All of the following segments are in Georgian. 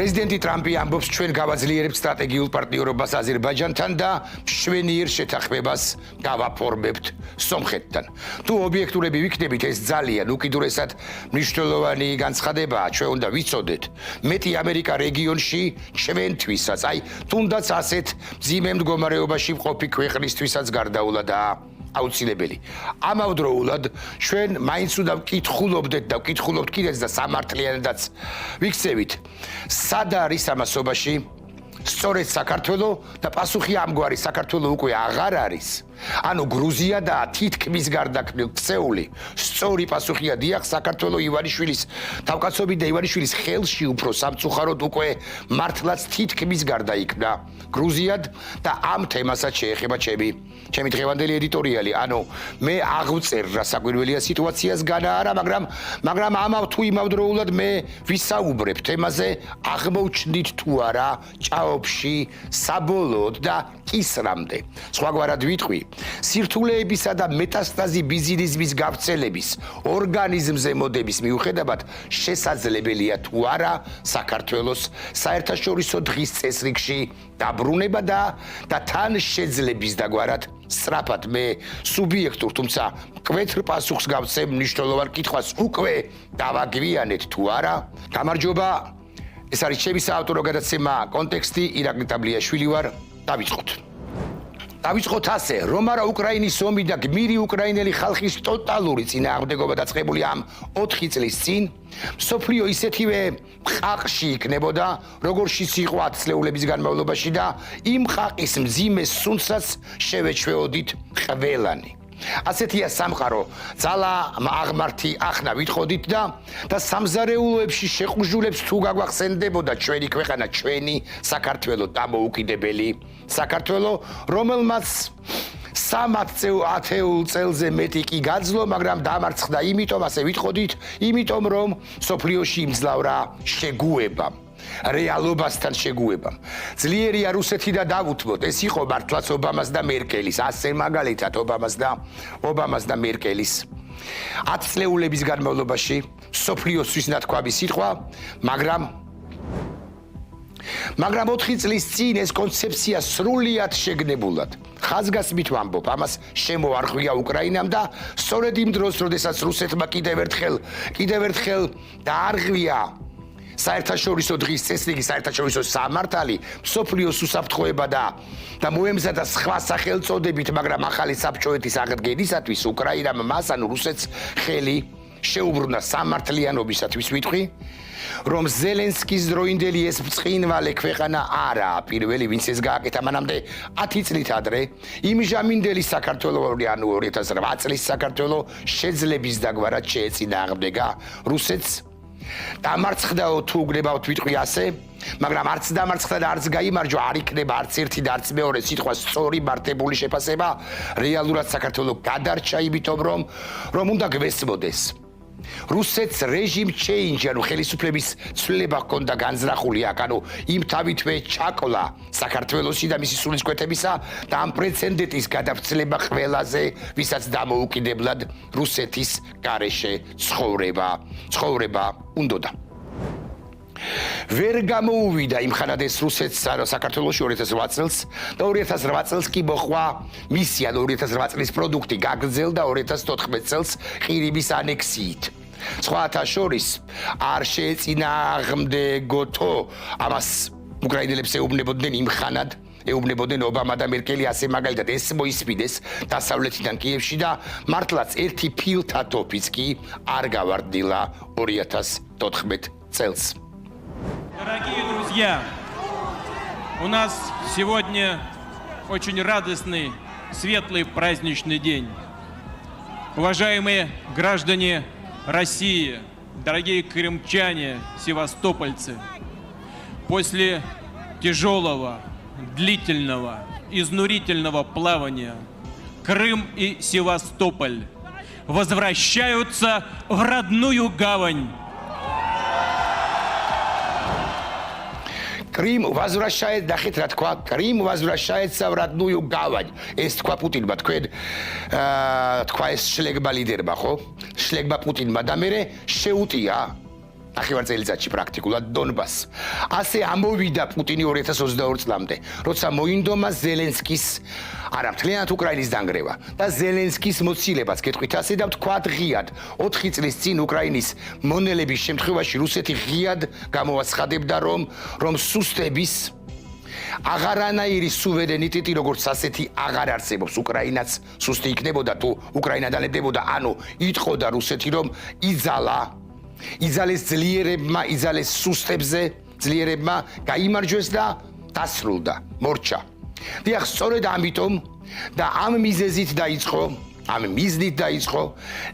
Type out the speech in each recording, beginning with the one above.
პრეზიდენტი ტრამპი ამბობს, ჩვენ გავაძლიერებთ სტრატეგიულ პარტნიორობას აზერბაიჯანთან და მშვენიერ შეთანხმებას გავაფორმებთ სომხეთთან. თუ ობიექტურები ვიქნებით, ეს ძალიან უკიდურესად მნიშვნელოვანი განცხადებაა. ჩვენ უნდა ვიცოდეთ, მეტი ამერიკა რეგიონში ჩვენთვისაც, თუნდაც ასეთ მძიმე მდგომარეობაში მყოფი ქვეყნისთვისაც გარდაულადაა აუცილებელი. ამავდროულად ჩვენ მაინც უნდა ვკითხულობდეთ და ვკითხულობთ კიდეც და სამართლიანადაც ვიქცევით, სად არის ამასობაში სწორედ საქართველო და პასუხი ამგვარი, საქართველო უკვე აღარ არის. ანუ გრუზია და თითქმის გარდაქცეული სწორი პასუხია დიახ, საქართველო ივანიშვილის თავკაცობით და ივანიშვილის ხელში უფრო სამწუხაროდ უკვე მართლაც თითქმის გარდაიქმნა გრუზიად და ამ თემასაც შეეხება ჩემი დღევანდელი ედიტორიალი. ანუ მე აღვწერ რა საკვირველია სიტუაციას განა არა, მაგრამ ამავ თუ იმავდროულად მე ვისაუბრებ თემაზე, აღმოჩნდით თუ არა ჭაობში საბოლოოდ და კისრამდე. სხვაგვარად ვიტყვი, სირთულეებისა და მეტასტაზი ბიზნესის გავრცელების ორგანიზმზე მოდების მიუხედავად შესაძლებელია თუ არა საქართველოს საერთაშორისო დღის წესრიგში დაბრუნება და თან შეძლების დაგვარად სწრაფად მე სუბიექტურ, თუმცა მკვეთრ პასუხს გავცემ მნიშვნელოვან კითხვას უკვე დავაგვიანეთ თუ არა. გამარჯობა, ეს არის ჩემი საავტორო გადაცემა კონტექსტი, ირაკლი ტაბლიაშვილი ვარ, დავიწყოთ ასე, რომ არა უკრაინის ომი და გმირი უკრაინელი ხალხის ტოტალური წინააღმდეგობა დაწყებული ამ 4 წლის წინ, მსოფლიო ისეთივე ყაყში იქნებოდა, როგორშიც იყო ათწლეულების განმავლობაში და იმ ყაყის მძიმე სუნსაც შევეჩვეოდით ყველანი. ასეთია სამყარო, ძალა აღმართი ახნა ვითხოვდით და სამზარეულოებში შეყუჟულებს თუ გაგვახსენდებოდა ჩვენი ქვეყანა, ჩვენი საქართველო, დამოუკიდებელი საქართველო, რომელმაც 310 წელზე მეტი კი გაძლო, მაგრამ დამარცხდა იმიტომ, ასე ვითხოვდით, იმიტომ რომ სოფლიოში იმძლავრა შეგუება. რეალობასთან შეგუებამ. ძლიერია რუსეთი და დავუთმოთ, ეს იყო მართლაც ობამას და მერკელის, ასე მაგალითად ობამას და მერკელის 10 წლეულების განმავლობაში სოფლიოსთვის ნათქვამი სიტყვა, მაგრამ 4 წლის წინ ეს კონცეფცია სრულიად შეგნებულად ხაზგასმით ვამბობ, ამას შემოარღვია უკრაინამ და სწორედ იმ დროს, როდესაც რუსეთმა კიდევ ერთხელ დაარღვია საერთაშორისო დღის წესრიგი, საერთაშორისო სამართალი, მსოფლიოს უსაფრთხოება და მოემზადა სხვა სახელწოდებით, მაგრამ ახალი საბჭოეთის აღდგენისათვის უკრაინამ მას, ანუ რუსეთს ხელი შეუბრუნა სამართლიანობისათვის ვიტყვი, რომ ზელენსკის დროინდელი ეს ბრწყინვალე ქვეყანა არაა პირველი, ვინც ეს გააკეთა მანამდე 10 წლით ადრე, იმჟამინდელი საქართველო, ანუ 2008 წლის საქართველო შეძლების დაგვარად შეეწინააღმდეგა რუსეთს. დამარცხდაო თუ უგნებავთ ვიტყვი ასე, მაგრამ არც დამარცხდა და არც გაიმარჯვა, არ იქნება არც ერთი და არც მეორე სიტყვა სწორი მართებული შეფასება, რეალურად საქართველო გადარჩა იმიტომ რომ უნდა გვესმოდეს. რუსეთს რეჟიმ ჩეინჯი, ანუ ხელისუფლების ცვლილება ჰქონდა განზრახული აქ, ანუ იმ თავითვე ჩაკლა საქართველოსი და მისი სულისკვეთებისა და ამ პრეცედენტის გადავრცელება ყველაზე, ვისაც დამოუკიდებლად რუსეთის გარეშე ცხოვრება უნდოდა. ვერ გამოუვიდა იმხანად ეს რუსეთს საქართველოში 2008 წელს და 2008 წელს კი მოხვა მისია 2008 წლის პროდუქტი გაგრძელდა 2014 წელს ყირიმის ანექსიით. სხვათა შორის არ შეეწინააღმდეგოთო ამას უკრაინელებს ეუბნებოდნენ იმხანად, ეუბნებოდნენ ობამა და მერკელი, ასე მაგალითად ეს მოისმინეს დასავლეთიდან კიევში და მართლაც ერთი ფილთათოფიც კი არ გავარდნილა 2014 წელს. Дорогие друзья, у нас сегодня очень радостный, светлый праздничный день. Уважаемые граждане России, дорогие крымчане, севастопольцы, после тяжелого, длительного, изнурительного плавания Крым и Севастополь возвращаются в родную гавань. Крым возвращает, дахит რა თქვა, Крым возвращается в родную гавань. ეს თქვა პუტინმა, თქვა ეს შლეგბა ლიდერმა, ხო? შლეგბა პუტინმა და მერე შეუტია ნახევარწელიწადში პრაქტიკულად დონბასს. ასე ამოვიდა პუტინი 2022 წლამდე, როცა მოინდომა ზელენსკის მთლიანად უკრაინის დანგრევა და ზელენსკის მოცილებას გეტყვით ასე და ვთქვათ ღიად 4 წლის წინ უკრაინის მონელების შემთხვევაში რუსეთი ღიად გამოაცხადებდა რომ სუსტების აღარანაირი სუვერენიტეტი როგორც ასეთი აღარ არსებობს. უკრაინაც სუსტი იქნებოდა თუ უკრაინა დანებდებოდა, ანუ იტყოდა რუსეთი რომ იძალეს ძლიერებმა, იძალეს სუსტებზე ძლიერებმა გაიმარჯვეს და დასრულდა მორჩა. დიახ, სწორედ ამიტომ და ამ მიზეზით დაიწყო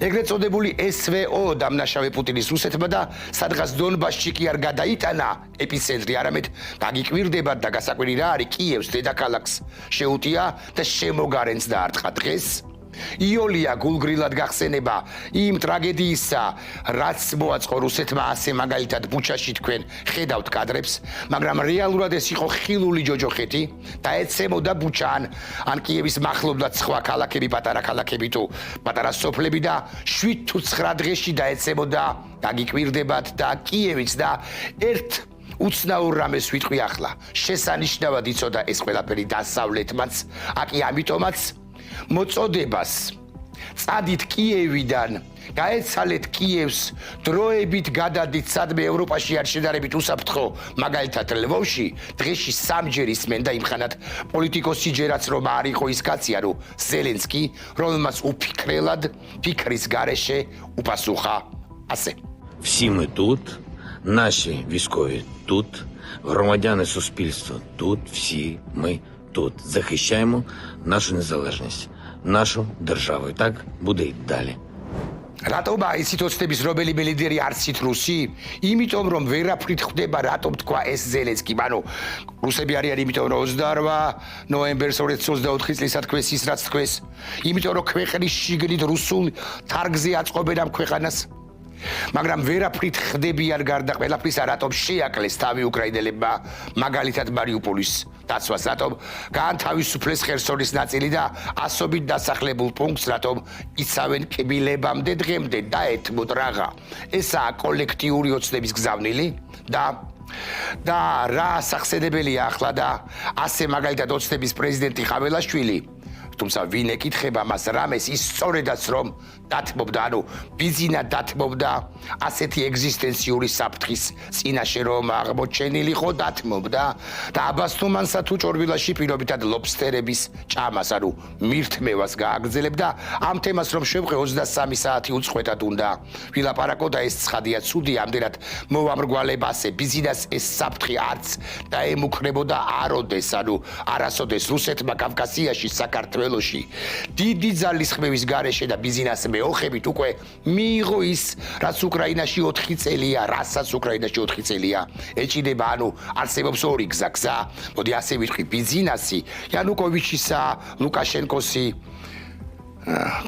ეგრეთ წოდებული SVO დამნაშავე პუტინის რუსეთმა და სადღაც დონბასში კი არ გადაიტანა ეპიცენტრი, არამედ გაგიკვირდებათ და გასაკვირი რა არის, კიევს დედაქალაქს შეუტია და შემოგარენს დაარტყა დღეს. იოლია გულგრილად გახსენება იმ ტრაგედიისა, რაც მოაწყო რუსეთმა ასე მაგალითად ბუჩაში თქვენ ხედავთ კადრებს, მაგრამ რეალურად ეს იყო ხილული ჯოჯოხეთი და ეცემოდა ბუჩა ან კიევის მახლობლად სხვა ქალაქები, პატარა ქალაქები თუ პატარა სოფლები და 7 თუ 9 დღეში დაეცემოდა, გაგიკვირდებათ და კიევიც და ერთ უცნაურ რამეს ვიტყვი ახლა. შესანიშნავად იცოდა ეს ყველაფერი დასავლეთმაც, აკი ამიტომაც მოწოდებას წადით კიევიდან, გაეცალეთ კიევს, დროებით გადადით სადმე ევროპაში არ შედარებით უსაფრთხო, მაგალითად ლვოვში, დღეში 3 ჯერ ისმენ და იმხანად პოლიტიკოსი ჯერაც რომ არ იყო ის კაცი, ანუ ზელენსკი, რომელმაც უფიქრელად ფიქრის გარეშე უპასუხა ასე. Всі ми тут, наші військові тут, громадяни суспільства тут, всі ми тут. Захищаємо нашу незалежність, нашу державу. І так буде й далі. რატომ აიცით ოცნების რომელიმე ლიდერი არცით რუსი? იმიტომ რომ ვერაფრით ხვდება, რატომ თქვა ეს ზელენსკი. ანუ რუსები არიან იმიტომ რომ 28 ნოემბერს 2024 წლის თქვეს ის რაც თქვეს. იმიტომ რომ ქვეყნის შიგნით რუსულ თარგზე აწყობენ ამ ქვეყანას. მაგრამ ვერაფრით ხდებიან გარდა ყველაფრისა, რატომ შეაკლეს თავი უკრაინელებმა, მაგალითად მარიუპოლის დაცვას, რატომ გაანთავისუფლეს ხერსონის ნაწილი და ასობით დასახლებულ პუნქტს, რატომ იცავენ კბილებამდე დღემდე დაეთმოთ რაღა. ესაა კოლექტიური ოცნების გზავნილი და რა სახსენებელია ახლა და ასე მაგალითად ოცნების პრეზიდენტი ხაველაშვილი, თუმცა ვინ ეკითხება მას რამეს, ის სწორედაც რომ დათმობდა, ანუ ბიზინა დათმობდა ასეთი ეგზისტენციური საფრთხის წინაშე რომ აღმოჩენილი ხო დათმობდა და აბასთუმანსა თუ ჭორბილაში პირობითად ლობსტერების ჭამას, ანუ მირთმევას გააგრძელებდა. ამ თემას რომ შევხვე 23 საათი უწყვეტად უნდა ვილაპარაკო და ეს ცხადია, ცუდია, ამდენად მოვამრგვალებ ასე ბიზინას ეს საფრთხე არც დაემუქრებოდა აროდეს, ანუ არასოდეს რუსეთმა კავკასიაში, საქართველოში დიდი ძალისხმევის გარეშე და ბიზნეს მეოხებით უკვე მიიღო ის, რაც უკრაინაში 4 წელია, რასაც უკრაინაში 4 წელია ეჭიდება, ანუ არსებობს ორი გზა. მოდი ასე ვიტყვი, ბიზნესი იანუკოვიჩისა, ლუკაშენკოსი,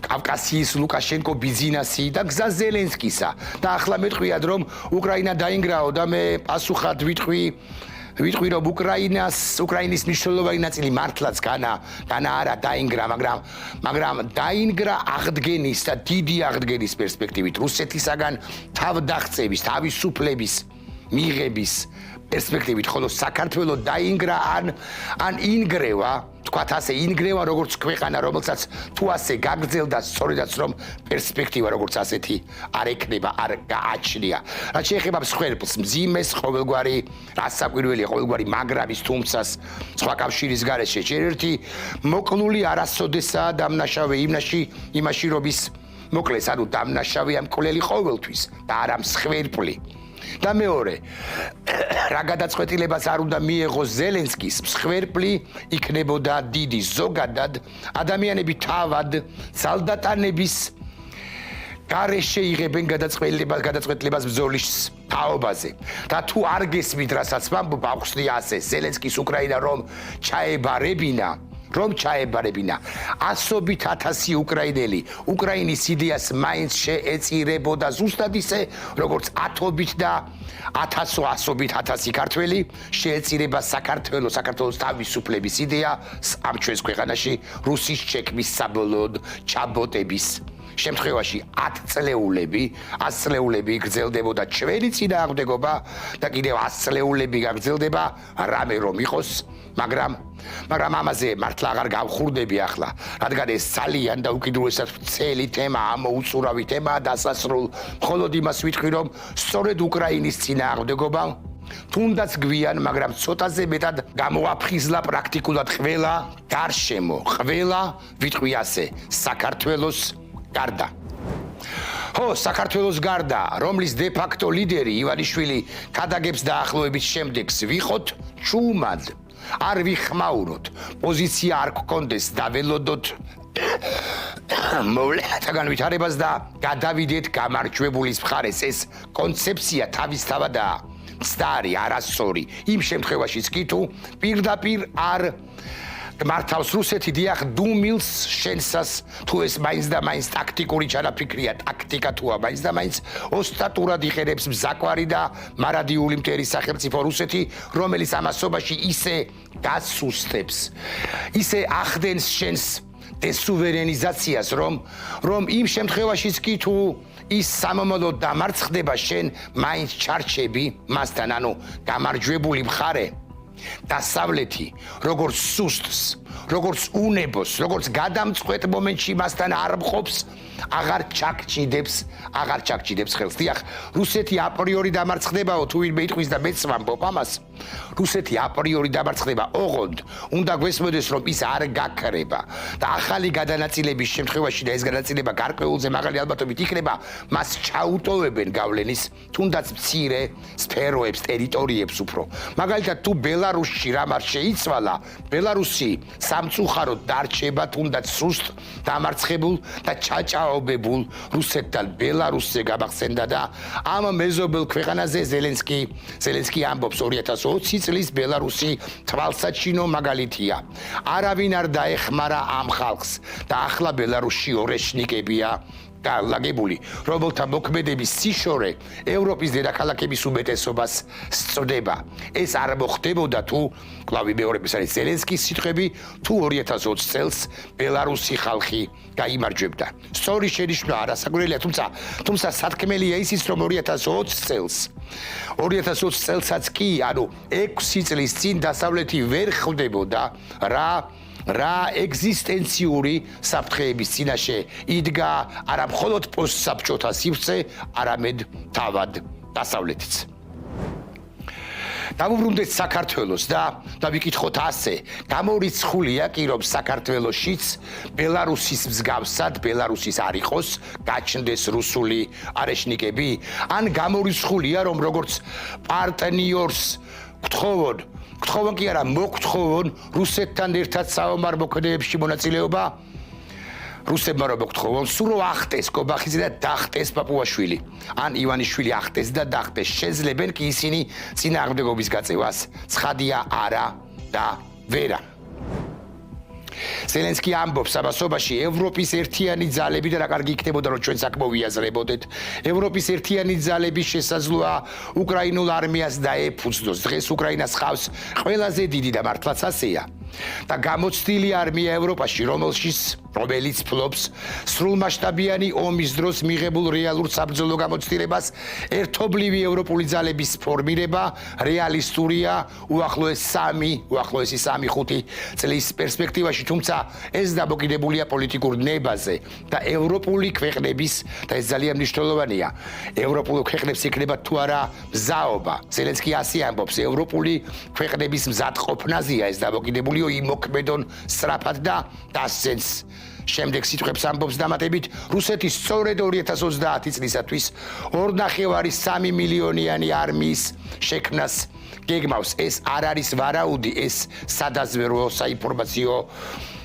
კავკასიის ლუკაშენკო ბიზნესი და გზა ზელენსკისა. და ახლა მეტყვიად რომ უკრაინა დაინგრაო და მე პასუხად ვიტყვი რომ უკრაინის მნიშვნელოვანი ნაწილი მართლაც განა არა დაინგრა, მაგრამ დაინგრა აღდგენის და დიდი აღდგენის პერსპექტივით, რუსეთისაგან თავდაღწევის, თავისუფლების მიღების პერსპექტივით, ხოლო საქართველო დაინგრა ან ინგრევა, თქვათ ასე, ინგრევა როგორც ქვეყანა, რომელსაც თუ ასე გაგრძელდა, სწორედაც რომ პერსპექტივა როგორც ასეთი არ ექნება, არ გააჩნია. რაც შეეხება მსხვერპლს, მძიმეს, ყოველგვარი რასაკვირველია, ყოველგვარი მაგრამის თუმცას, სხვა კავშირის გარეშე, ჯერ ერთი მოკლული არასოდესაა დამნაშავე იმაში რომ ის მოკლეს, ანუ დამნაშავეა მკვლელი ყოველთვის და არა მსხვერპლი. და მეორე, რა გადაწყვეტილებას არ უნდა მიეღოს ზელენსკის, მსხვერპლი იქნებოდა დიდი. ზოგადად ადამიანები თავად ძალდატანების გარეშე იღებენ გადაწყვეტილებას ბრძოლის თაობაზე. და თუ არ გესმით, რასაც ვამბობ, ახსნია ასე, ზელენსკის უკრაინა რომ ჩაებარებინა, ასობით ათასი უკრაინელი უკრაინის იდეას მაინც შეეწირებოდა ზუსტად ისე, როგორც ათობით და ასობით ათასი ქართველი შეეწირება საქართველოს თავისუფლების იდეა ამ ჩვენს ქვეყანაში რუსის ჩექმის საბოლოოდ ჩაბოტების შემთხვევაში 10 წლეულები გრძელდებოდა ჩვენი წინააღმდეგობა და კიდევ 100 წლეულები გაგრძელდება რამე რომ იყოს, მაგრამ ამაზე მართლა აღარ გავხურდები ახლა, რადგან ეს ძალიან და უკიდურესად ვრცელი თემაა, ამოუწურავი თემაა დასასრულ. მხოლოდ იმას ვიტყვი, რომ სწორედ უკრაინის წინააღმდეგობამ თუნდაც გვიან, მაგრამ ცოტაზე მეტად გამოაფხიზლა პრაქტიკულად ყველა გარშემო, ყველა ვიტყვი ასე, საქართველოს გარდა. ხო, საქართველოს გარდა, რომლის დე-ფაქტო ლიდერი ივანიშვილი ქადაგებს დაახლოების შემდეგს ვიხოთ ჩუმად. არ ვიხმაუროთ, პოზიცია არ გქონდეს, დაველოდოთ მოვლენათა ვითარებას და გადავიდეთ გამარჯვებულის მხარეს. ეს კონცეფცია თავისთავადაა მცდარი, არასწორი. იმ შემთხვევაშიც კი თუ პირდაპირ არ მართავს რუსეთი, დიახ, დუმილს შენსას, თუ ეს მაინც და მაინც ტაქტიკური ჩანაფიქრია, ტაქტიკა თუა მაინც და მაინც ოსტატურად იხერებს მზაკვარი და მარადიული მტერი სახელმწიფო რუსეთი, რომელიც ამასობაში ისე გასუსტებს, ისე ახდენს შენს დესუვერენიზაციას, რომ იმ შემთხვევაშიც კი თუ ის სამომავლოდ დამარცხდება, შენ მაინც ჩარჩები მასთან, ანუ გამარჯვებული მხარე. დასავლეთი, როგორც სუსტს, როგორც უნებოს, როგორც გადამწყვეტ მომენტში მასთან არ მყოფს, აღარ ჩაგჭიდებს ხელს. დიახ, რუსეთი აპრიორი დამარცხდებაო, თუ ვინმე იტყვის და მეც ვამბობ ამას. რუსეთი აპრიორი დამარცხდება, ოღონდ უნდა გვესმოდეს, რომ ის არ გაქრება და ახალი გადანაწილების შემთხვევაში და ეს გადაწილება გარკვეულზე მაღალი ალბათობით იქნება, მას ჩაუტოვებენ გავლენის თუნდაც მცირე სფეროებს, ტერიტორიებს უფრო. მაგალითად, თუ ბელარუსში რამ არ შეიცვალა, ბელარუსი სამწუხაროდ დარჩება თუნდაც სუსტ დამარცხებულ და ჩაჭაობებულ რუსეთთან. ბელარუსზე გამახსენდა და ამ მეზობელ ქვეყანაზე ზელენსკი ამბობს 2020 წლის ბელარუსი თვალსაჩინო მაგალითია. არავინ არ დაეხმარა ამ ხალხს და ახლა ბელარუსში ორეშნიკებია გალაგებული, რომელთა მოქმედების სიშორე ევროპის დედაქალაქების უმეტესობას სწდება. ეს არ მოხდებოდა თუ კლავი მეორების არის ზელენსკის სიტყვები, თუ 2020 წელს ბელარუსი ხალხი გაიმარჯვებდა. სწორი შენიშვნა არასაგვრელია, თუმცა სათქმელია ისიც, რომ 2020 წელსაც კი, ანუ 6 წლის წინ დასავლეთი ვერ ხვდებოდა რა ეგზისტენციური საფრთხეების წინაშე იდგა არა მხოლოდ პოსტსაბჭოთა სივრცე, არამედ თავად დასავლეთიც. დავუბრუნდეთ საქართველოს და ვიკითხოთ ასე, გამორიცხულია კი, რომ საქართველოშიც ბელარუსის მსგავსად, ბელარუსის არ იყოს, გაჩნდეს რუსული არეშნიკები, ან გამორიცხულია, რომ როგორც პარტნიორს გთხოვონ კი არა, მოგთხოვონ რუსეთთან ერთად საომარ მოქმედებებში მონაწილეობა, რუსებმა რომ მოგთხოვონ, სულ რომ ახტეს კობახიძე და დახტეს პაპუაშვილი. ან ივანიშვილი ახტეს და დახტეს, შეძლებენ კი ისინი წინააღმდეგობის გაწევას. ცხადია არა და ვერა. ზელენსკი ამბობს ამასობაში ევროპის ერთიანი ძალები და რა კარგი იქნებოდა რომ ჩვენ საკ მოვიაზრებოდეთ. ევროპის ერთიანი ძალების შესაძლოა უკრაინულ არმიას დაეფუძნოს. დღეს უკრაინას ხავს ყველაზე დიდი და მართლაც ასეა. და გამოცდილი არმია ევროპაში, რომელიც ფლობს სრულმასშტაბიანი ომის დროს მიღებულ რეალურ საბრძოლო გამოცდილებას, ერთობლივი ევროპული ძალების ფორმირება რეალისტურია უახლოესი 3-5 წლის პერსპექტივაში, თუმცა ეს დამოკიდებულია პოლიტიკურ ნებაზე და ევროპული ქვეყნების და ეს ძალიან მნიშვნელოვანია. ევროპულ ქვეყნებს იქნება თუ არა მზაობა. ზელენსკი ასე ამბობს, ევროპული ქვეყნების მზადყოფნაზეა ეს დამოკიდებული იმოქმედონ სწრაფად და დასცენს. შემდეგ სიტყვებს ამბობს დამატებით, რუსეთი სწორედ 2030 წლისათვის 2.5-3 მილიონიანი არმიის შექმნას გეგმავს. ეს არ არის ვარაუდი, ეს სადაზვერვო საინფორმაციო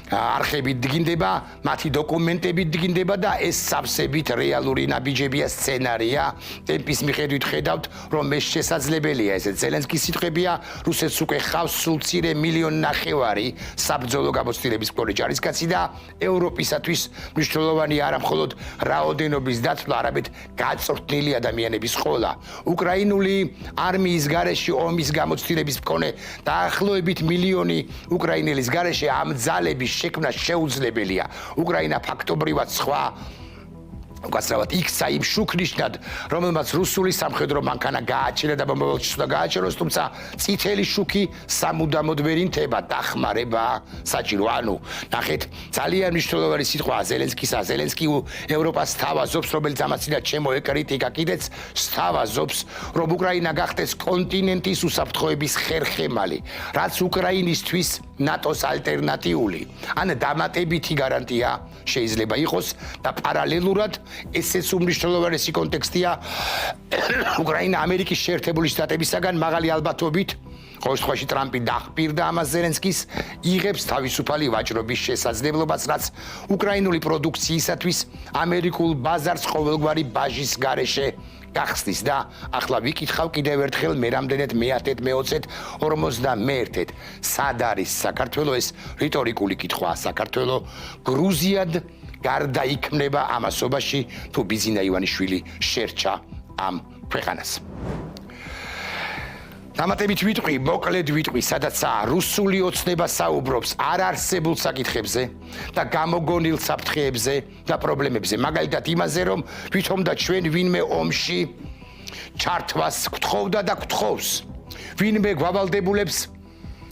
არხები დგინდება, მათი დოკუმენტები დგინდება და ეს სავსებით რეალური ნაბიჯებია, სცენარია. ტემპის მიხედვით ხედავთ, რომ ეს შესაძლებელია. ეს ზელენსკის სიტყვებია, რუსეთს უკვე ხავს სულ მცირე 1.5 მილიონი საბრძოლო გამოცდილების მქონე ჯარისკაცი და ევროპისათვის მნიშვნელოვანი არა მხოლოდ რაოდენობის დათვლა, არამედ გაწვრთნილი ადამიანების ყოლა. უკრაინული არმიის გარეშე ომის გამოცდილების მქონე დაახლოებით 1 მილიონი უკრაინელის გარეშე ამ ძალების შექმნა შეუძლებელია. უკრაინა ფაქტობრივად სხვა უკაცრავად იქცა იმ შუქნიშნად, რომელმაც რუსული სამხედრო მანქანა გააჩერა და ბომბაველში უნდა გააჩეროს, თუმცა წითელი შუქი სამუდამოდ ვერ ინთება, დახმარება საჭირო. ანუ ნახეთ, ძალიან მნიშვნელოვანი სიტყვა ზელენსკისა. ზელენსკი ევროპას სთავაზობს, რომელიც ამაცინათ ჩემო ეკრიტიკა კიდეც სთავაზობს, რომ უკრაინა გახდეს კონტინენტის უსაფრთხოების ხერხემალი, რაც უკრაინისთვის ნატოს ალტერნატიული. ან დამატებითი გარანტია შეიძლება იყოს და პარალელურად ესეც უმნიშვნელოვანესი კონტექსტია უკრაინა ამერიკის შეერთებული შტატებისაგან მაღალი ალბათობით ყოველ შემთხვევაში ტრამპი დახპირდა ამას ზელენსკის იღებს თავისუფალი ვაჭრობის შესაძლებლობას, რაც უკრაინული პროდუქციისათვის ამერიკულ ბაზარს ყოველგვარი ბაჟის გარეშე გახსნის და ახლა ვიკითხავ კიდევ ერთხელ მე რამდენად მე-10, მე-20, 51. სად არის საქართველო? ეს რიტორიკული კითხვაა. საქართველო გრუზიად გარდაიქმნება ამასობაში თუ ბიზინა ივანიშვილი შერჩა ამ ქვეყანას. დამატებით ვიტყვი, მოკლედ ვიტყვი, სადაცაა რუსული ოცნება საუბრობს არარსებულ საკითხებზე და გამოგონილ საფრთხეებზე და პრობლემებზე. მაგალითად იმაზე, რომ თვითონ და ჩვენ ვინმე ომში ჩართვას გთხოვდა და გთხოვს. ვინმე გვავალდებულებს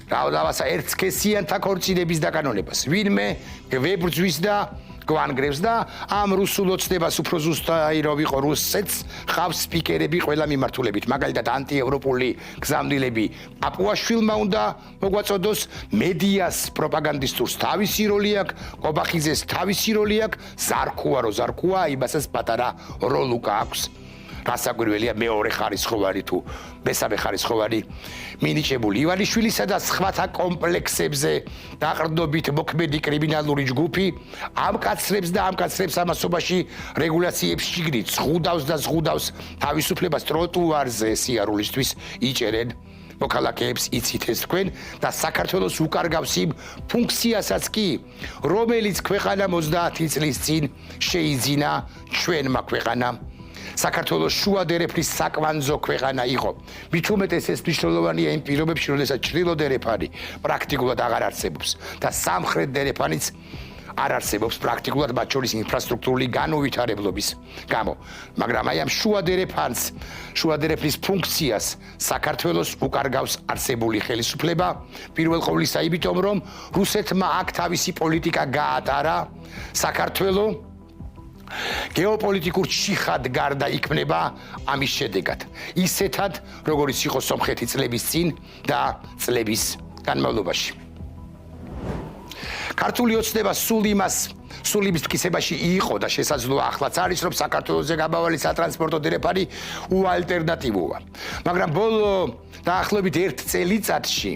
რავდავასა ერთსქესიანთა ქორწინების დაკანონებას. ვინმე გვებრძვის და გვანგრევს და ამ რუსულ ოცნებას უფრო ზუსტი რომ იყო რუსეთს ხავს სპიკერები ყველა მიმართულებით. მაგალითად ანტიევროპული გზამნილები პაპუაშვილმა უნდა მოგვაწოდოს, მედიას პროპაგანდისტურს თავისი როლი აქვს, კობახიძეს თავისი როლი აქვს, ზარქუა იმასაც პატარა როლუკა აქვს. რასაკვირველია მეორე ხარისხოვანი თუ მესამე ხარისხოვანი მინიჭებული ივანიშვილისა და სხვათა კომპლექსებზე დაყრდნობით მოქმედი კრიმინალური ჯგუფი ამკაცრებს ამასობაში რეგულაციებს შიგნით ზღუდავს თავისუფლებას ტროტუარზე სიარულისთვის იჭერენ მოქალაქეებს იცით ეს თქვენ და საქართველოს უკარგავს იმ ფუნქციასაც კი რომელიც ქვეყანა 30 წლის წინ შეიძინა ჩვენმა ქვეყანამ საქართველოს შუადერეფნის საკვანძო ქვეყანა იყო. მით უმეტეს ეს მნიშვნელოვანია იმ პირობებში, როდესაც ჩრდილოდერეფანი პრაქტიკულად აღარ არსებობს და სამხრეთ დერეფანიც არ არსებობს პრაქტიკულად მათ შორის ინფრასტრუქტურული განუვითარებლობის გამო. მაგრამ აი ამ შუადერეფნის ფუნქციას საქართველოს უკარგავს არსებული ხელისუფლება, პირველ ყოვლისა იმიტომ, რომ რუსეთმა აქ თავისი პოლიტიკა გაატარა, საქართველო გეოპოლიტიკურ ჩიხად გარდაიქმნება ამის შედეგად. ისეთად, როგორც იყო სომხეთი წლების წინ და წლების განმავლობაში. ქართული ოცნება სულ იმის მტკიცებაში იყო და შესაძლოა ახლაც არის, რომ საქართველოზე გამავალი სატრანსპორტო დერეფანი უალტერნატივოა. მაგრამ ბოლო დაახლოებით 1 წელიწადში,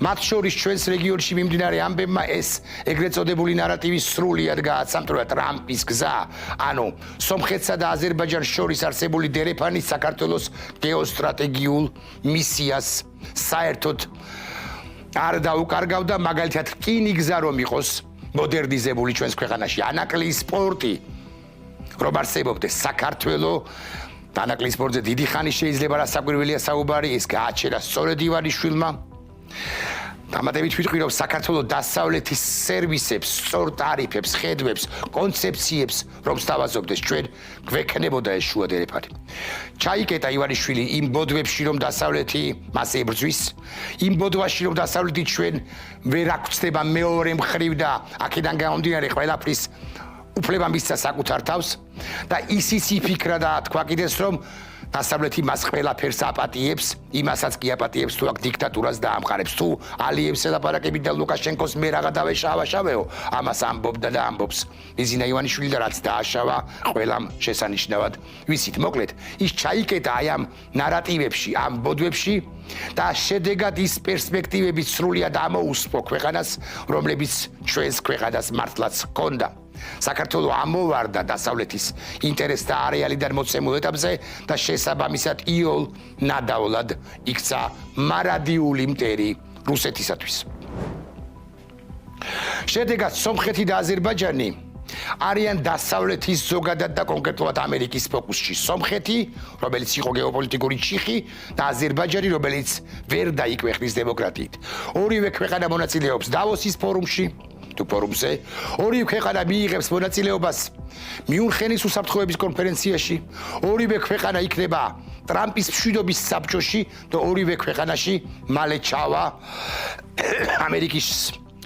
მათ შორის ჩვენს რეგიონში მიმდინარე ამბებმა ეს ეგრეთ წოდებული ნარატივი სრულიად გააცამტრა ტრამპის გზა, ანუ სომხეთსა და აზერბაიჯანს შორის არსებული დერეფანი საქართველოს გეოსტრატეგიულ მისიას საერთოდ არ დაუკარგავდა, მაგალითად რკინი გზა რომ იყოს მოდერნიზებული ჩვენს ქვეყანაში, ანაკლიის პორტი რომ არსებობდეს საქართველო ანაკლიის პორტზე დიდი ხანი შეიძლება რასაკვირველია საუბარი, ეს გააჩერა სწორედ ივანიშვილმა. დამატებით ვიტყვი, რომ საქართველოს დასავლეთის სერვისებს, სწორ ტარიფებს, ხედვებს, კონცეფციებს რომ სთავაზობდეს ჩვენ გვექნებოდა ეს შუადერეფანი. ჩაიკეტა ივანიშვილი იმ ბოდვებში რომ დასავლეთი მას ებრძვის, იმ ბოდვაში რომ დასავლეთი ჩვენ ვერ აგვწდება მეორე მხრივ და აქედან გამომდინარე ყველაფრის უფლება მისცა საკუთარ თავს და ისიც იფიქრა და თქვა კიდეც რომ დასავლეთი მას ყველაფერს აპატიებს, იმასაც კი აპატიებს თუ აქ დიქტატურას დაამყარებს, თუ ალიევს ელაპარაკებით და ლუკაშენკოს მე რაღა დავეშავაშავეო, ამას ამბობდა და ამბობს ბიზინა ივანიშვილი და რაც დააშავა ყველამ შესანიშნავად ვიცით. მოკლედ, ის ჩაიკეტა აი ამ ნარატივებში, ამ ბოდვებში და შედეგად ის პერსპექტივები სრულიად ამოუსპო ქვეყანას, რომლებიც ჩვენს ქვეყანას მართლაც ჰქონდა. საქართველო ამოვარდა დასავლეთის ინტერესთა არეალიდან მოცემულ ეტაპზე და შესაბამისად იოლ ნადავლად იქცა მარადიული მტერი რუსეთისათვის. შედეგად სომხეთი და აზერბაიჯანი არიან დასავლეთის ზოგადად და კონკრეტულად ამერიკის ფოკუსში. სომხეთი, რომელიც იყო გეოპოლიტიკური ჩიხი და აზერბაიჯანი, რომელიც ვერ დაიკვეხნის დემოკრატიით. ორივე ქვეყანა მონაწილეობს დავოსის ფორუმში თუ ფორუმზე ორივე ქვეყანა მიიღებს მონაწილეობას მიუნხენის უსაფრთხოების კონფერენციაში, ორივე ქვეყანა იქნება ტრამპის მშვიდობის საბჭოში და ორივე ქვეყანაში მალე ჩავა ამერიკის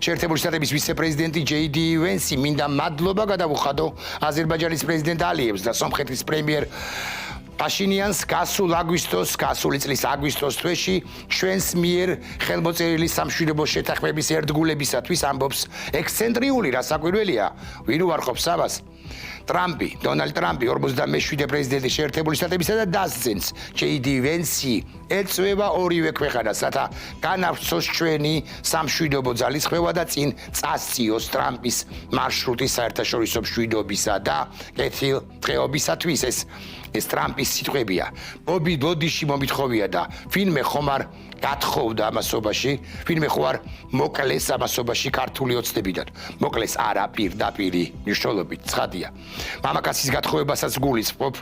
შეერთებული შტატების ვიცე-პრეზიდენტი JD Vance მინდა მადლობა გადავუხადო აზერბაიჯანის პრეზიდენტ ალიევს და სომხეთის პრემიერ პაშინიანს გასული წლის აგვისტოს თვეში ჩვენს მიერ ხელმოწერილი სამშვიდობო შეთანხმების ერთგულებისათვის ამბობს ექსცენტრიული რასაკვირველია ვინ უარყოფს ამას დონალდ ტრამპი 47 პრეზიდენტი შეერთებული შტატებისა და დასძენს JD Vance ეწევა ორივე ქვეყანას რათა განავრცოს ჩვენი სამშვიდობო ძალისხმევა და წინ წასციოს ტრამპის მარშრუტი საერთაშორისო მშვიდობისა და კეთილდღეობისათვის ეს ტრამპის სიტყვებია ბოდიში მომითხოვია და ვინმე ხომ არ გათხოვდა ამასობაში ვინმე ხო არ მოკლეს ამასობაში ქართული ოცნებიდან მოკლეს არა პირდაპირი მნიშვნელობით ცხადია მამაკაცის გათხოვებასაც გულისხმობ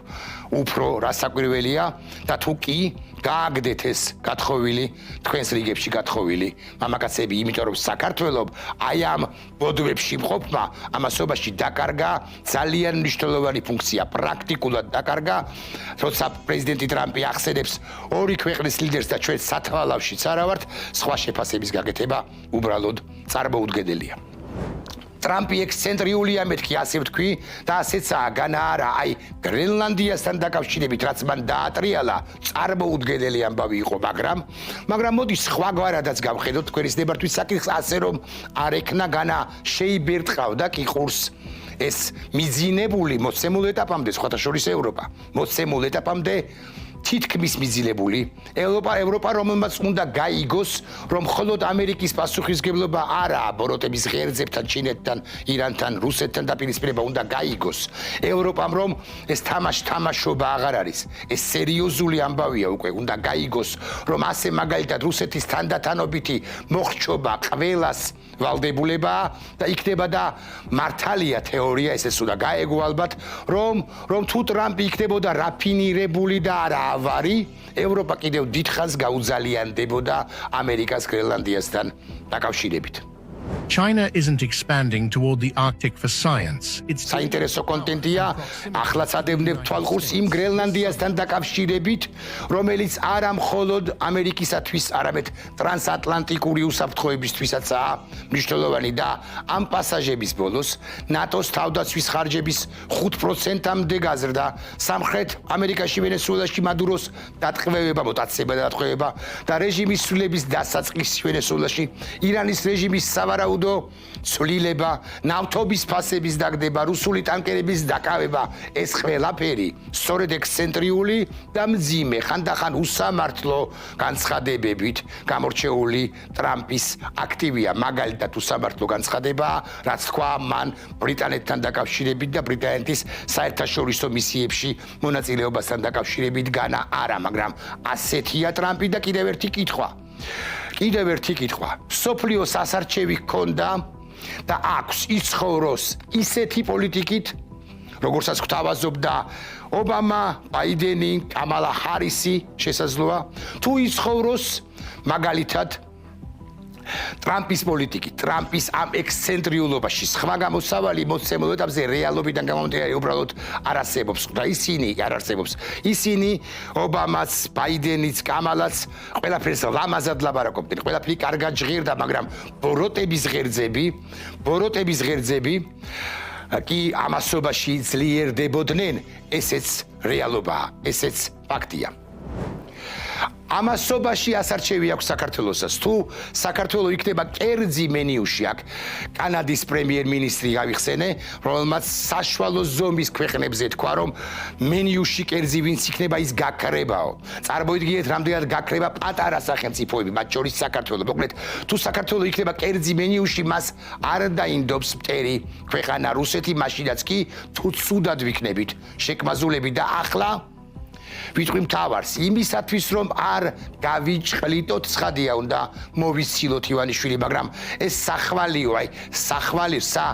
უფრო რასაკვირველია და თუ კი გააგდეთ ეს გათხოვილი თქვენს რიგებში გათხოვილი მამაკაცები იმიტომ რომ საქართველოს აი ამ ბოდვებში მყოფმა ამასობაში დაკარგა ძალიან მნიშვნელოვანი ფუნქცია პრაქტიკულად დაკარგა როცა პრეზიდენტი ტრამპი ახსენებს ორი ქვეყნის ლიდერს და ჩვენ სათვალავშიც არა ვართ სხვა შეფასების გაკეთება უბრალოდ წარმოუდგენელია ტრამპი ექსცენტრიულია მეთქი ასე ვთქვი და ასეცაა განა არა აი გრენლანდიასთან დაკავშირებით რაც მან დაატრიალა წარმოუდგენელი ამბავი იყო მაგრამ მოდი სხვაგვარადაც გავხედოთ თქვენის ნებართვის საკითხს ასე რომ არ ექნა განა შეიბერტყავდა კი ყურს ეს მიძინებული მოცემულ ეტაპამდე სხვათა შორის ევროპა მოცემულ ეტაპამდე თითქმის მიძილებული ევროპა რომელმაც უნდა გაიგოს რომ მხოლოდ ამერიკის პასუხისგებლობა არაა ბოროტების ღერძებთან ჩინეთთან ირანთან რუსეთთან დაპირისპირება უნდა გაიგოს ევროპამ რომ ეს თამაშობა აღარ არის ეს სერიოზული ამბავია უკვე უნდა გაიგოს რომ ასე მაგალითად რუსეთის თანდათანობითი მოხრჩობა ყველას ვალდებულება და იქნება და მართალია თეორია ესეც უნდა გაეგო ალბათ რომ თუ ტრამპი იქნებოდა რაფინირებული და არა ავარი ევროპა კიდევ დიდხანს გაუძალიანდებოდა ამერიკას გრენლანდიასთან დაკავშირებით China isn't expanding toward the Arctic for science. It's საინტერესო კონტენტია ახლაც ადევნებ თვალყურს იმ გრენლანდიასთან დაკავშირებით რომელიც არა მხოლოდ ამერიკისათვის არამედ ტრანსატლანტიკური უსაფრთხოებისთვისაც მნიშვნელოვანი და ამ პასაჟების ბოლოს ნატოს თავდაცვის ხარჯების 5%-მდე გაზრდა სამხრეთ ამერიკაში ვენესუელაში მადუროს დატყვევება მოტაცება და დატყვევება და რეჟიმის ცვლილების დასაწყისი ვენესუელაში ირანის რეჟიმის სავარაუდო ცვლილება ნავთობის ფასების დაგდება რუსული ტანკერების დაკავება ეს ყველაფერი სწორედ ექსცენტრიული და მძიმე ხანდახან უსამართლო განცხადებებით გამორჩეული ტრამპის აქტივია მაგალითად უსამართლო განცხადება რაც თქვა მან ბრიტანეთთან დაკავშირებით და ბრიტანეთის საერთაშორისო მისიებში მონაწილეობასთან დაკავშირებით განა არა მაგრამ ასეთია ტრამპი და კიდევ ერთი კითხვა სოფლიოს ასარჩევი ჰქონდა და აქვს იცხოვროს ისეთი პოლიტიკით როგორცაც გვთავაზობდა ობამა ბაიდენი კამალა ჰარისი შესაძლოა თუ იცხოვროს მაგალითად ტრამპის პოლიტიკი, ტრამპის ამ ექსცენტრიულობაში, სხვა გამოსავალი მოცემულ ეტაპზე რეალობიდან გამომდინარე უბრალოდ არ არსებობს და ისინი არ არსებობს. ისინი ობამაც, ბაიდენიც, კამალაც ყველაფერს ლამაზად ლაბარაკობდნენ. ყველაფერი კარგად ჟღერდა, მაგრამ ბოროტების ღერძები კი ამასობაში ძლიერდებოდნენ, ესეც რეალობაა, ესეც ფაქტია. ამასობაში ასარჩევი აქვს საქართველოსაც. თუ საქართველო იქნება კერძი მენიუში აქ კანადის პრემიერ-მინისტრი გავიხსენე, რომელმაც საშუალო ზომის ქვეყნებზე თქვა, რომ მენიუში კერძი ვინც იქნება ის გაქრებაო. წარმოიდგინეთ, რამდენად გაქრება პატარა სახელმწიფოები, მათ შორის საქართველო. მოკლედ, თუ საქართველო იქნება კერძი მენიუში, მას არ დაინდობს მტერი ქვეყანა რუსეთი, მაშინაც კი თუ ცუდად ვიქნებით შეკმაზულები და ახლა ვიტყვი მთავარს იმისათვის რომ არ გავიჭყლიტოთ ცხადია უნდა მოვიცილოთ ივანიშვილი მაგრამ ეს სახვალიო აი სახვალირსა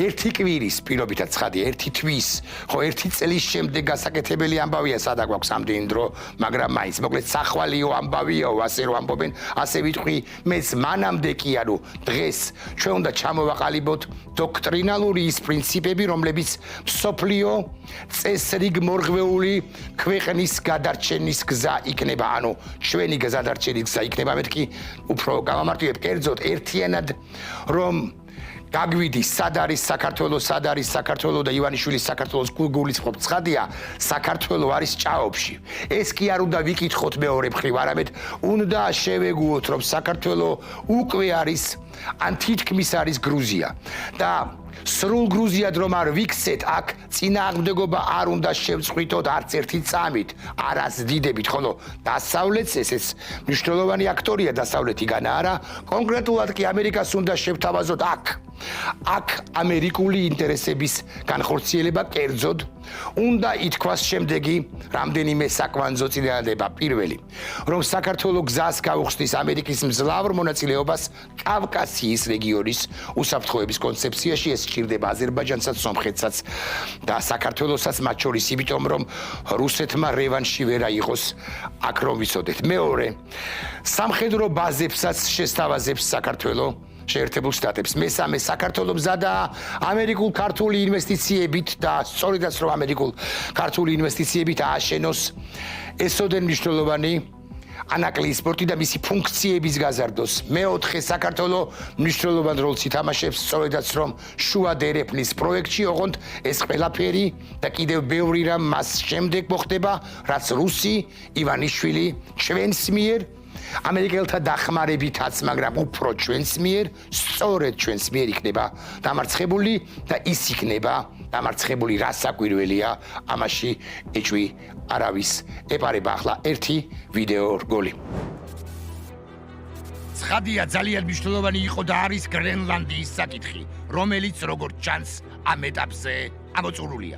ერთი კვირის პირობითად ცხადია ერთი თვის ხო ერთი წლის შემდეგ გასაკეთებელი ამბავია სადა გვაქვს ამდენი დრო მაგრამ მაინც მოკლედ სახვალიო ამბავიაო ასე რომ ამბობენ ასე ვიტყვი მეც მანამდე კი ანუ დღეს ჩვენ უნდა ჩამოვაყალიბოთ დოქტრინალური ის პრინციპები რომლებიც მსოფლიო წესრიგ მორღვეული ქვეყნის გადარჩენის გზა იქნება ანუ ჩვენი გადარჩენის გზა იქნება მეთქი უფრო გამამარტივებ კერძოდ ერთიანად რომ გაგვიდის სად არის საქართველო და ივანიშვილის საქართველოს გულისხმობ ცხადია საქართველო არის ჭაობში ეს კი არ უნდა ვიკითხოთ მეორე მხრივ არამედ უნდა შევეგუოთ რომ საქართველო უკვე არის ან თითქმის არის გრუზია და სრულ გრუზიად რომ არ ვიქცეთ აქ წინააღმდეგობა არ უნდა შევწყვიტოთ არც ერთი წამით არასდიდებით ხოლო დასავლეთს ესეც მნიშვნელოვანი აქტორია დასავლეთიდან არა კონკრეტულად კი ამერიკას უნდა შევთავაზოთ აქ ამერიკული ინტერესების განხორციელება კერძოდ უნდა ითქვას შემდეგი რამდენიმე საკვანძო წინადადება პირველი რომ საქართველო გზას გაუხსნის ამერიკის მძლავრ მონაწილეობას კავკასიის რეგიონის უსაფრთხოების კონცეფციაში ეს სჭირდება აზერბაიჯანსაც სომხეთსაც და საქართველოსაც მათ შორის იმიტომ რომ რუსეთმა რევანში ვერ აიღოს აქ რომ ვიცოდეთ მეორე სამხედრო ბაზებსაც შესთავაზებს საქართველო შეერთებულ შტატებს მესამე საქართველო მზადა ამერიკულ ქართული ინვესტიციებით და სწორედაც რომ ამერიკულ ქართული ინვესტიციებით ააშენოს ესოდენ მნიშვნელოვანი ანაკლიის პორტი და მისი ფუნქციების გაზარდოს მეოთხე საქართველო მნიშვნელოვან როლს ითამაშებს სწორედაც რომ შუა დერეფნის პროექტში ოღონდ ეს ყველაფერი და კიდევ ბევრი რამ მას შემდეგ მოხდება რაც რუსი ივანიშვილი ჩვენს მიერ ამერიკელთა დახმარებითაც მაგრამ უფრო ჩვენს მიერ სწორედ ჩვენს მიერ იქნება დამარცხებული და ის იქნება დამარცხებული რასაკვირველია ამაში ეჭვი არავის ეპარება ახლა ერთი ვიდეო რგოლი ცხადია ძალიან მნიშვნელოვანი იყო და არის გრენლანდიის საკითხი რომელიც როგორც ჩანს ამ ეტაპზე ამოწურულია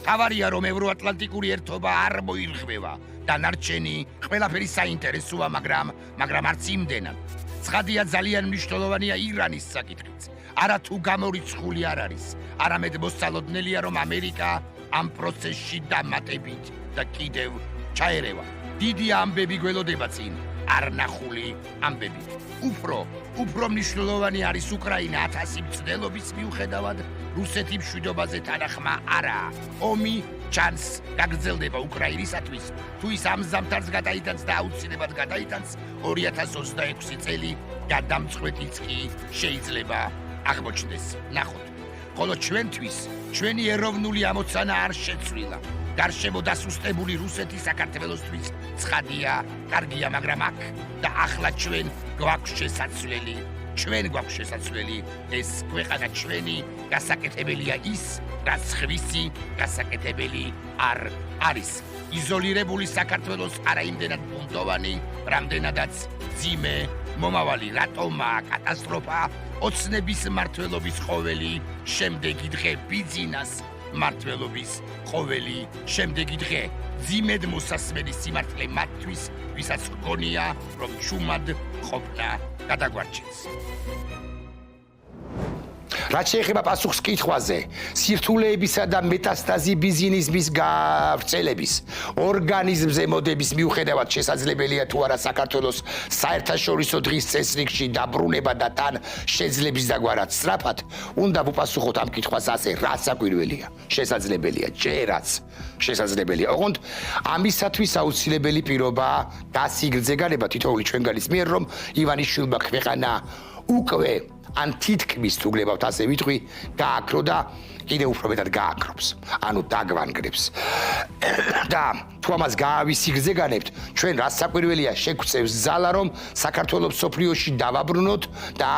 თავარია რომ ევროატლანტიკური ერთობა არ მოირღვევა დანარჩენი ყველაფერი საინტერესოა მაგრამ არც იმდენად ცხადია ძალიან მნიშვნელოვანია ირანის საკითხიც არა თუ გამორიცხული არ არის არამედ მოსალოდნელია რომ ამერიკა ამ პროცესში დამატებით და კიდევ ჩაერევა დიდი ამბები გველოდება წინ არნახული ამბები უფრო მნიშვნელოვანი არის უკრაინა 1000 მცდელობის მიუხედავად რუსეთი მშვიდობაზე თანახმა არა ომი ჩანს გაგრძელდება უკრაინისათვის თუ ის ამ ზამთარს გადაიტანს და აუცილებლად გადაიტანს 2026 წელი გადამწყვეტიც კი შეიძლება აღმოჩნდეს ნახოთ ხოლო ჩვენთვის ჩვენი ეროვნული ამოცანა არ შეცვლილა გარშემო დასუსტებული რუსეთი საქართველოსთვის ცხადია კარგია მაგრამ აქ და ახლა ჩვენ გვაქვს შესაძლებელი ეს ქვეყანა ჩვენი გასაკეთებელია ის რაც ხვისი გასაკეთებელი არ არის იზოლირებული საქართველოს არა იმდენად ბუნტოვანი რამდენადაც ძიმე მომავალი რატომა კატასტროფა ოცნების მართლობის ყოველი შემდეგი დღე ბიძინას მართლობის ყოველი შემდეგი დღე ძიმედ მოსასმენი სიმართლე მათთვის ვისაც გონია რომ ჩუმად ყოფნა გადაგვარჩენს რაც შეეხება პასუხს კითხვაზე სირთულეებისა და მეტასტაზი ბიზნესის გავრცელების ორგანიზმზე მოდების მიუხედავად შესაძლებელია თუ არა საქართველოს საერთაშორისო დღის წესრიგში დაბრუნება და თან შეძლების დაგვარად სწრაფად უნდა ვუპასუხოთ ამ კითხვას ასე რასაკვირველია შესაძლებელია ჯერაც შესაძლებელია ოღონდ ამისათვის აუცილებელი პირობაა გასიგრძე განება თითოეული ჩვენგანის მიერ რომ ივანიშვილმა ქვეყანა უკვე ან თითქმის თუ გლებავთ ასე ვიტყვი გააქრო და კიდევ უფრო მეტად გააქრობს ანუ დაგვანგრებს და თუ ამას გაავისიგრძეგანებთ ჩვენ რასაკვირველია შეგვწევს ზალა რომ საქართველოს სოფლიოში დავაბრუნოთ და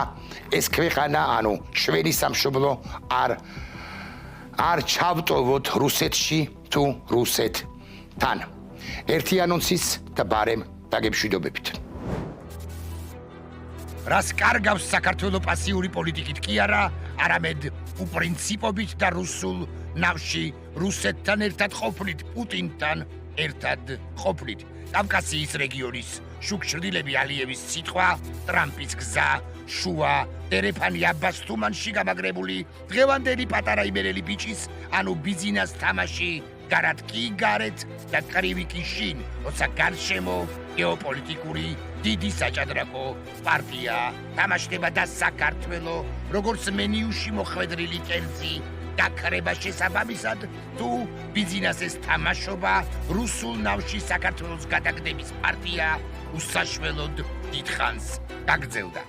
ეს ქვეყანა ანუ ჩვენი სამშობლო არ ჩავტოვოთ რუსეთში თუ რუსეთთან ერთი ანონსის და ბარემ დაგემშვიდობებით რას კარგავს საქართველოს პასიური პოლიტიკით კი არა, არამედ უპრინციპობით და რუსულ ნავში რუსეთთან ერთად ყოფნით პუტინთან ერთად ყოფნით. კავკასიის რეგიონის შუქჩრდილები ალიევის სიტყვა, ტრამპის გზა, შუა, დერეფანი აბას თუმანში გამაგრებული დღევანდელი პატარა იმერელი ბიჭის, ანუ ბიზინას თამაში, გარად კი გარეთ და კრივი კი შინ, როცა გარშემო გეოპოლიტიკური დიდი საჭადრაკო პარტია თამაშდება და საქართველო, როგორც მენიუში მოხვედრილი კერძი, გაქრება შესაბამისად, თუ ბიზნესის თამაშობა რუსულ ნავში საქართველოს გადაგდების პარტია უსაშველოდ დიდხანს გაგრძელდა.